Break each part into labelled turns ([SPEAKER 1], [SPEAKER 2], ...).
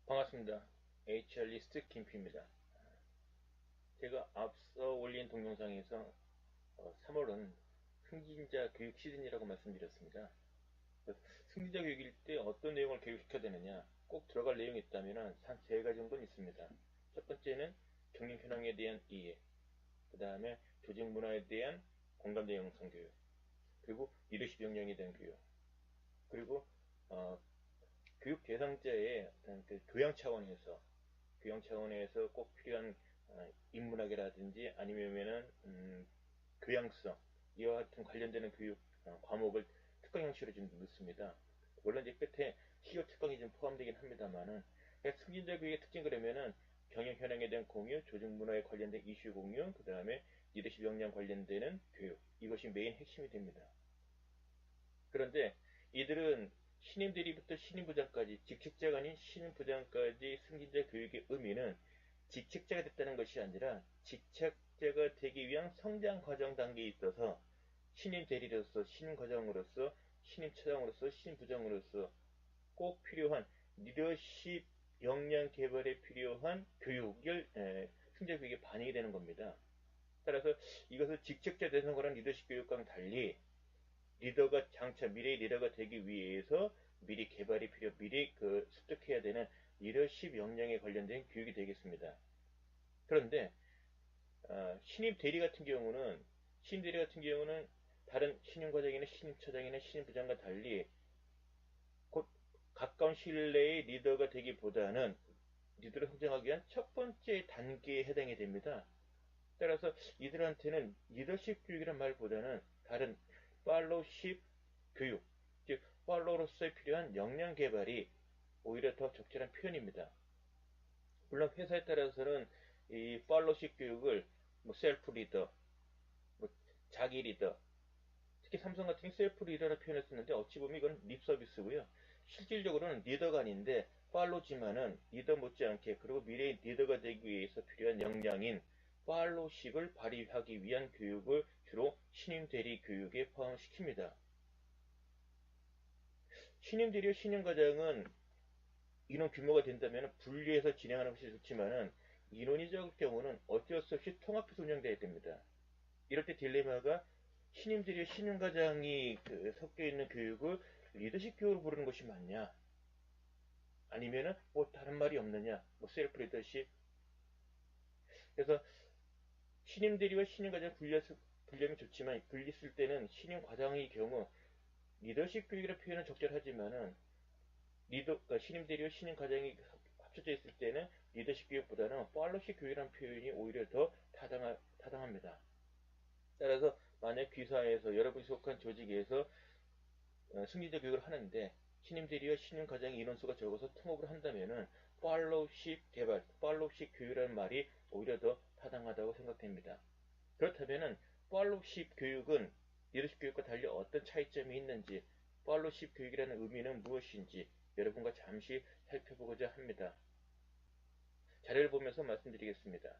[SPEAKER 1] 반갑습니다. HR리스트 김P입니다. 제가 앞서 올린 동영상에서 3월은 승진자 교육 시즌이라고 말씀드렸습니다. 승진자 교육일 때 어떤 내용을 교육시켜야 되느냐, 꼭 들어갈 내용이 있다면 한 세 가지 정도는 있습니다. 첫 번째는 경영 현황에 대한 이해, 그 다음에 조직 문화에 대한 공감대 형성 교육, 그리고 리더십 역량에 대한 교육, 그리고 어, 교육 대상자의 어떤 그 교양 차원에서 꼭 필요한 인문학이라든지 아니면은 교양성 이와 같은 관련되는 교육 과목을 특강 형식으로 좀 넣습니다. 물론 이제 끝에 시효 특강이 좀 포함되긴 합니다만은 승진자 교육의 특징 그러면은 경영 현황에 대한 공유, 조직 문화에 관련된 이슈 공유, 그 다음에 리더십 역량 관련되는 교육 이것이 메인 핵심이 됩니다. 그런데 이들은 신임 대리부터 신임 부장까지 직책자가 아닌 신임 부장까지 승진자 교육의 의미는 직책자가 됐다는 것이 아니라 직책자가 되기 위한 성장 과정 단계에 있어서 신임 대리로서 신임 과장으로서 신임 차장으로서 신임 부장으로서 꼭 필요한 리더십 역량 개발에 필요한 교육을 승자 교육에 반영이 되는 겁니다. 따라서 이것을 직책자 대상화한 리더십 교육과는 달리 리더가 장차 미래의 리더가 되기 위해서 미리 습득해야 되는 리더십 역량에 관련된 교육이 되겠습니다. 그런데 신임 대리 같은 경우는 다른 신임 과장이나 신임 차장이나 신임 부장과 달리 곧 가까운 시일 내의 리더가 되기보다는 리더를 성장하기 위한 첫 번째 단계에 해당이 됩니다. 따라서 이들한테는 리더십 교육이란 말보다는 다른 팔로우십 교육, 즉 팔로우로서 필요한 역량 개발이 오히려 더 적절한 표현입니다. 물론 회사에 따라서는 이 팔로우십 교육을 뭐 셀프 리더, 뭐 자기 리더, 특히 삼성 같은 경우 셀프 리더라는 표현을 쓰는데 어찌 보면 이건 립 서비스고요. 실질적으로는 리더가 아닌데 팔로지만은 리더 못지않게 그리고 미래의 리더가 되기 위해서 필요한 역량인 팔로십을 발휘하기 위한 교육을 주로 신임 대리 교육에 포함시킵니다. 신임 대리와 신임 과장은 인원 규모가 된다면 분리해서 진행하는 것이 좋지만은 인원이 적을 경우는 어쩔 수 없이 통합해서 운영돼야 됩니다. 이럴 때 딜레마가 신임들이 신임과장이 섞여 있는 교육을 리더십 교육으로 부르는 것이 맞냐? 아니면은 뭐 다른 말이 없느냐? 뭐 셀프 리더십. 그래서 신임 대리와 신임 과장 분리하면 좋지만 분리했을 때는 신임 과장의 경우 리더십 교육이라는 표현은 적절하지만은 신임 대리와 신임 과장이 합쳐져 있을 때는 리더십 교육보다는 팔로십 교육이라는 표현이 오히려 더 타당합니다. 따라서 만약 귀사에서 여러분이 속한 조직에서 승진자 교육을 하는데 신임 대리와 신임 과장의 인원수가 적어서 통합을 한다면은 팔로우십 교육이라는 말이 오히려 더 타당하다고 생각됩니다. 그렇다면은 팔로우십 교육은 리더십 교육과 달리 어떤 차이점이 있는지, 팔로우십 교육이라는 의미는 무엇인지 여러분과 잠시 살펴보고자 합니다. 자료를 보면서 말씀드리겠습니다.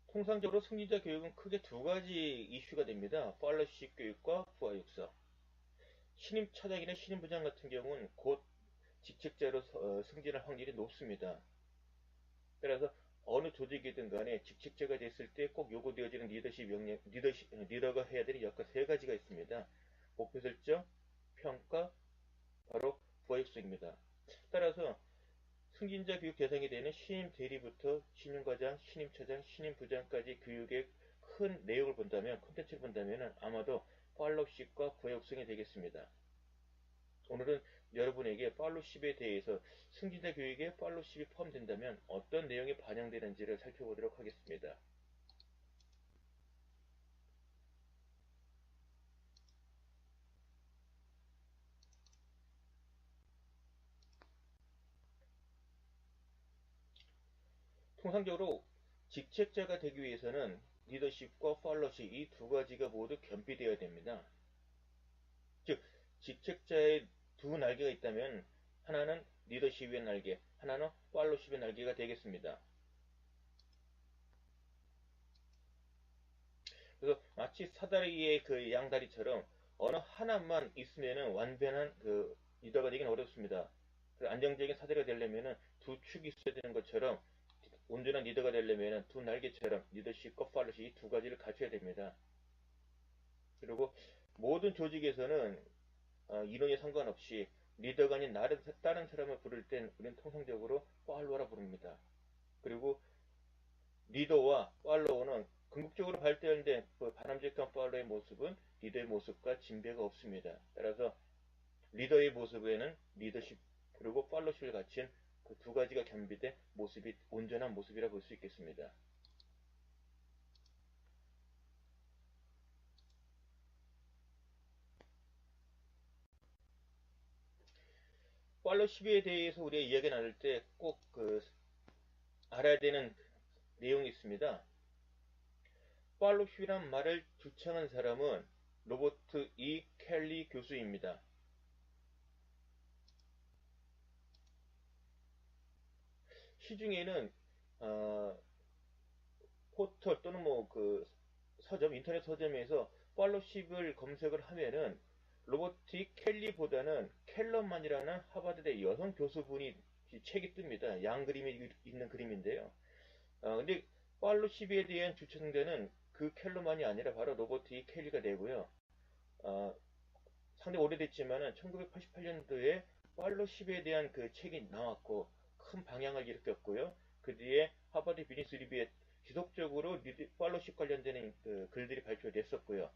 [SPEAKER 1] 통상적으로 승진자 교육은 크게 두 가지 이슈가 됩니다. 팔로우십 교육과 부하 육성. 신임 차장이나 신임 부장 같은 경우는 곧 직책자로 승진할 확률이 높습니다. 따라서 어느 조직이든 간에 직책자가 됐을 때 꼭 요구되어지는 리더가 해야 되는 역할 세 가지가 있습니다. 목표 설정, 평가, 바로 부하육성입니다. 따라서 승진자 교육 대상이 되는 신임 대리부터 신임 과장, 신임 차장, 신임 부장까지 교육의 큰 내용을 본다면, 콘텐츠를 본다면 아마도 팔로우십과 부하육성이 되겠습니다. 오늘은 여러분에게 팔로우십에 대해서 승진자 교육에 팔로우십이 포함된다면 어떤 내용이 반영되는지를 살펴보도록 하겠습니다. 통상적으로 직책자가 되기 위해서는 리더십과 팔로우십 이 두 가지가 모두 겸비되어야 됩니다. 즉 직책자의 두 날개가 있다면 하나는 리더십의 날개, 하나는 팔로우십의 날개가 되겠습니다. 그래서 마치 사다리의 그 양다리처럼 어느 하나만 있으면은 완전한 그 리더가 되기는 어렵습니다. 그 안정적인 사다리가 되려면은 두 축이 있어야 되는 것처럼 온전한 리더가 되려면은 두 날개처럼 리더십과 팔로십 이 두 가지를 갖춰야 됩니다. 그리고 모든 조직에서는 이론에 상관없이 리더가 아닌 다른 사람을 부를 땐 우리는 통상적으로 팔로워라 부릅니다. 그리고 리더와 팔로워는 궁극적으로 발달된 그 바람직한 팔로워의 모습은 리더의 모습과 진배가 없습니다. 따라서 리더의 모습에는 리더십 그리고 팔로십을 갖춘 그 두 가지가 겸비된 모습이 온전한 모습이라 볼 수 있겠습니다. 팔로십에 대해서 우리가 이야기 나눌 때 꼭 그 알아야 되는 내용이 있습니다. 팔로십이란 말을 주창한 사람은 로버트 E. 켈리 교수입니다. 시중에는 어, 포털 또는 뭐 그 서점, 인터넷 서점에서 팔로십을 검색을 하면은 로버트 켈리보다는 켈러만이라는 하버드대 여성 교수분이 책이 뜹니다. 양 그림이 있는 그림인데요. 근데 팔로십에 대한 주창자는 그 켈러만이 아니라 바로 로버트 켈리가 되고요. 어, 상당히 오래됐지만은 1988년도에 팔로십에 대한 그 책이 나왔고 큰 방향을 일으켰고요. 그 뒤에 하버드 비즈니스 리뷰에 지속적으로 팔로십 관련되는 그 글들이 발표됐었고요.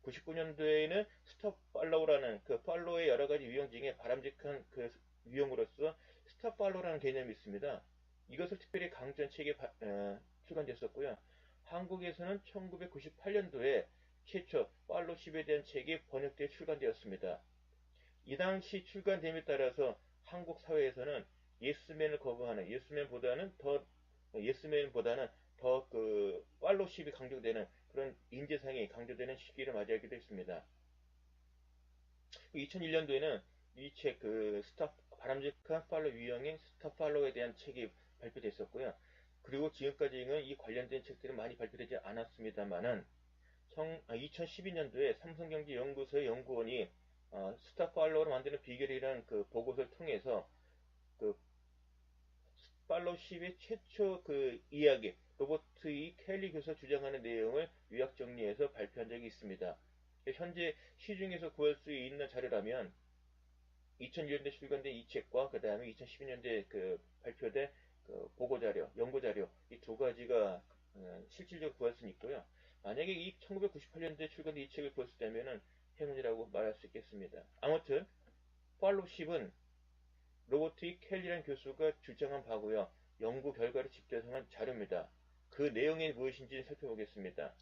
[SPEAKER 1] 99년도에는 스톱 팔로우라는 그 팔로우의 여러 가지 유형 중에 바람직한 그 유형으로서 스톱 팔로우라는 개념이 있습니다. 이것을 특별히 강조한 책이 출간됐었고요. 한국에서는 1998년도에 최초 팔로십에 대한 책이 번역되어 출간되었습니다. 이 당시 출간됨에 따라서 한국 사회에서는 예스맨을 거부하는 예스맨보다는 더 그 팔로십이 강조되는 그런 인재상이 강조되는 시기를 맞이하기도 했습니다. 2001년도에는 이 책 그 스타 바람직한 팔로 유형인 스타 팔로에 대한 책이 발표됐었고요. 그리고 지금까지는 이 관련된 책들은 많이 발표되지 않았습니다만은 2012년도에 삼성경제연구소의 연구원이 스타 팔로우를 만드는 비결이라는 그 보고서를 통해서 그 팔로우십의 최초 그 이야기 로버트 E. 켈리 교수가 주장하는 내용을 요약 정리해서 발표한 적이 있습니다. 현재 시중에서 구할 수 있는 자료라면 2001년대 출간된 이 책과 그 다음에 2012년대 그 발표된 그 보고자료, 연구자료 이 두 가지가 실질적으로 구할 수는 있고요. 만약에 이 1998년도에 출간된 이 책을 구했을 때면은 행운이라고 말할 수 있겠습니다. 아무튼 팔로십은 로버트 켈리라는 교수가 주장한 바고요. 연구 결과를 집대성한 자료입니다. 그 내용이 무엇인지 살펴보겠습니다.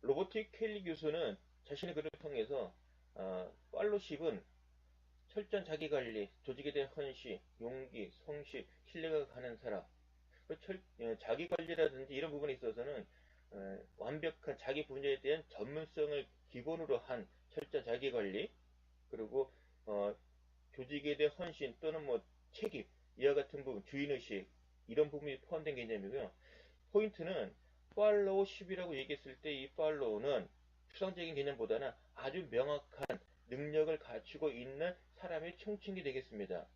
[SPEAKER 1] 로버트 켈리 교수는 자신의 글을 통해서 팔로십은 철저한 자기관리, 조직에 대한 헌신, 용기, 성실, 신뢰가 가는 사람, 자기관리라든지 이런 부분에 있어서는 완벽한 자기 분야에 대한 전문성을 기본으로 한 철저한 자기관리, 그리고 어, 조직에 대한 헌신 또는 뭐 책임, 이와 같은 부분, 주인의식, 이런 부분이 포함된 개념이고요. 포인트는 팔로우십이라고 얘기했을 때 이 팔로우는 추상적인 개념보다는 아주 명확한 능력을 갖추고 있는 사람의 총칭이 되겠습니다.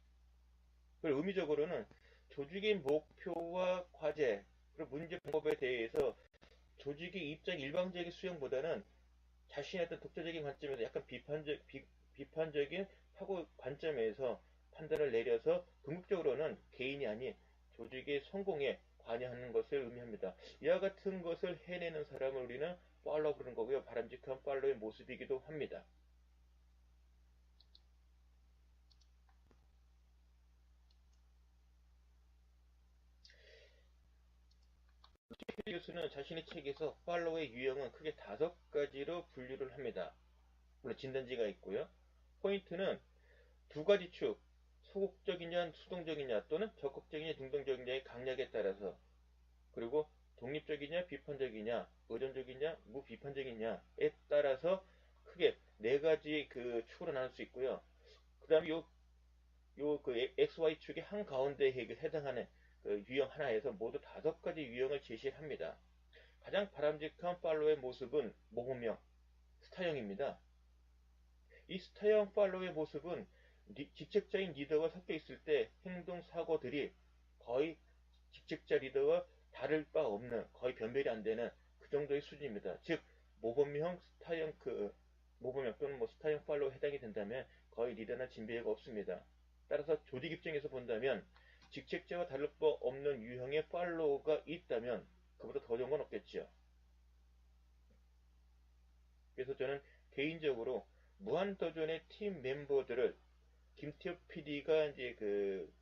[SPEAKER 1] 그리고 의미적으로는 조직의 목표와 과제, 그리고 문제 방법에 대해서 조직의 입장 일방적인 수용보다는 자신의 어떤 독자적인 관점에서 약간 비판적인 사고 관점에서 판단을 내려서 궁극적으로는 개인이 아닌 조직의 성공에 관여하는 것을 의미합니다. 이와 같은 것을 해내는 사람을 우리는 팔로우 부르는 거고요. 바람직한 팔로우의 모습이기도 합니다. 스티브 교수는 자신의 책에서 팔로우의 유형은 크게 5가지로 분류를 합니다. 물론 진단지가 있고요. 포인트는 두 가지 축, 소극적이냐, 수동적이냐, 또는 적극적이냐, 능동적이냐의 강약에 따라서, 그리고 독립적이냐 비판적이냐, 의존적이냐 무비판적이냐에 따라서 크게 네 가지 그 축으로 나눌 수 있고요. 그 다음에 그 XY 축의 한 가운데에 해당하는 그 유형 하나에서 모두 다섯 가지 유형을 제시합니다. 가장 바람직한 팔로우의 모습은 모범형, 스타형입니다. 이 스타형 팔로우의 모습은 직책자인 리더가 섞여 있을 때 행동 사고들이 거의 직책자 리더와 다를 바 없는, 거의 변별이 안 되는 그 정도의 수준입니다. 즉 모범형 모범형 또는 뭐 스타형 팔로우에 해당이 된다면 거의 리더나 진배가 없습니다. 따라서 조직 입장에서 본다면 직책자와 다를 바 없는 유형의 팔로우가 있다면 그보다 더 좋은 건 없겠죠. 그래서 저는 개인적으로 무한도전의 팀 멤버들을 김태호 PD가 이제 그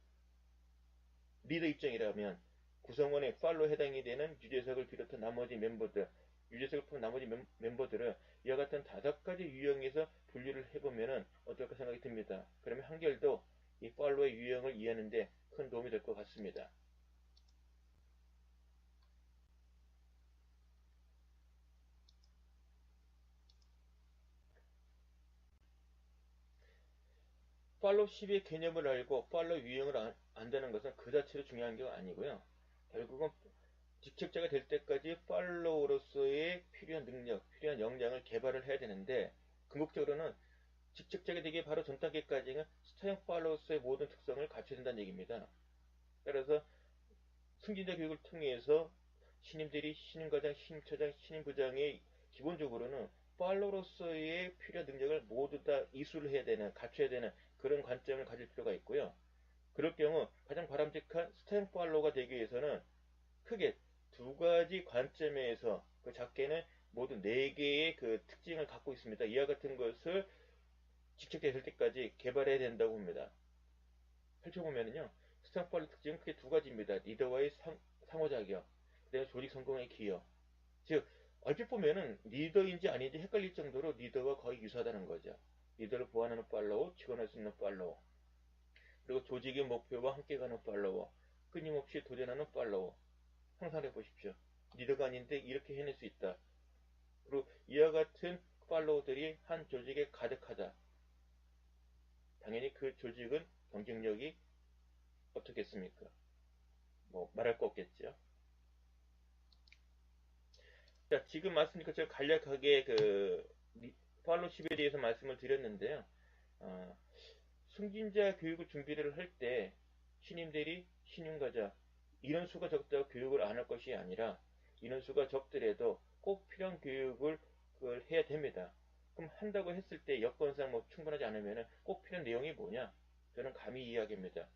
[SPEAKER 1] 리더 입장이라면 구성원의 팔로 해당이 되는 유재석을 비롯한 나머지 멤버들, 유재석을 포함한 나머지 멤버들을 이와 같은 다섯 가지 유형에서 분류를 해보면 어떨까 생각이 듭니다. 그러면 한결더 이 팔로의 유형을 이해하는데 큰 도움이 될 것 같습니다. 팔로우 10의 개념을 알고 팔로우 유형을 안다는 것은 그 자체로 중요한 게 아니고요. 결국은 직책자가 될 때까지 팔로우로서의 필요한 능력, 필요한 역량을 개발을 해야 되는데 궁극적으로는 직책자가 되기 바로 전 단계까지는 스타형 팔로우로서의 모든 특성을 갖춰야 된다는 얘기입니다. 따라서 승진자 교육을 통해서 신임들이 신임과장, 신임처장, 신임부장의 기본적으로는 팔로우로서의 필요한 능력을 모두 다 이수를 해야 되는, 갖춰야 되는 그런 관점을 가질 필요가 있고요. 그럴 경우 가장 바람직한 스타형 팔로우가 되기 위해서는 크게 두 가지 관점에서 그 작게는 모두 네 개의 그 특징을 갖고 있습니다. 이와 같은 것을 직책됐을 때까지 개발해야 된다고 봅니다. 펼쳐보면요. 스타팔의 특징은 크게 두 가지입니다. 리더와의 상호작용, 그다음에 조직 성공의 기여. 즉 얼핏 보면은 리더인지 아닌지 헷갈릴 정도로 리더와 거의 유사하다는 거죠. 리더를 보완하는 팔로우, 직원할 수 있는 팔로우, 그리고 조직의 목표와 함께 가는 팔로우, 끊임없이 도전하는 팔로우. 상상해 보십시오. 리더가 아닌데 이렇게 해낼 수 있다. 그리고 이와 같은 팔로우들이 한 조직에 가득하다. 당연히 그 조직은 경쟁력이 어떻겠습니까? 뭐 말할 거 없겠죠. 자, 지금 말씀드린 것처럼 간략하게 그 팔로우십에 대해서 말씀을 드렸는데요. 어, 승진자 교육을 준비를 할 때 신임들이 신용가자 인원수가 적다고 교육을 안 할 것이 아니라 인원수가 적더라도 꼭 필요한 교육을 그걸 해야 됩니다. 그럼 한다고 했을 때 여건상 뭐 충분하지 않으면 꼭 필요한 내용이 뭐냐? 저는 감히 이야기합니다.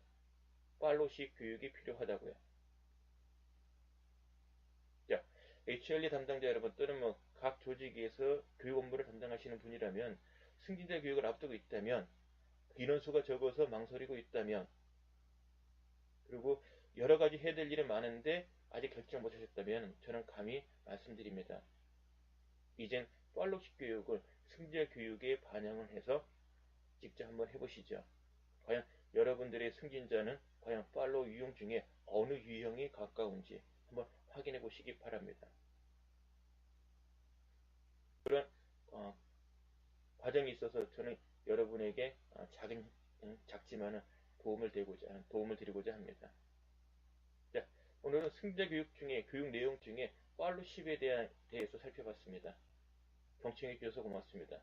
[SPEAKER 1] 팔로우십 교육이 필요하다고요. 자, HRD 담당자 여러분 또는 뭐 각 조직에서 교육 업무를 담당하시는 분이라면 승진자 교육을 앞두고 있다면 인원수가 적어서 망설이고 있다면 그리고 여러 가지 해야 될 일은 많은데 아직 결정 못하셨다면 저는 감히 말씀드립니다. 이젠 팔로우십 교육을 승진자 교육에 반영을 해서 직접 한번 해보시죠. 과연 여러분들의 승진자는 과연 팔로우 유형 중에 어느 유형에 가까운지 한번 확인해 보시기 바랍니다. 그런 어, 과정이 있어서 저는 여러분에게 작지만은 도움을 드리고자 합니다. 자, 오늘은 승자 교육 중에 교육 내용 중에 팔로우십에 대해서 살펴봤습니다. 경청해 주셔서 고맙습니다.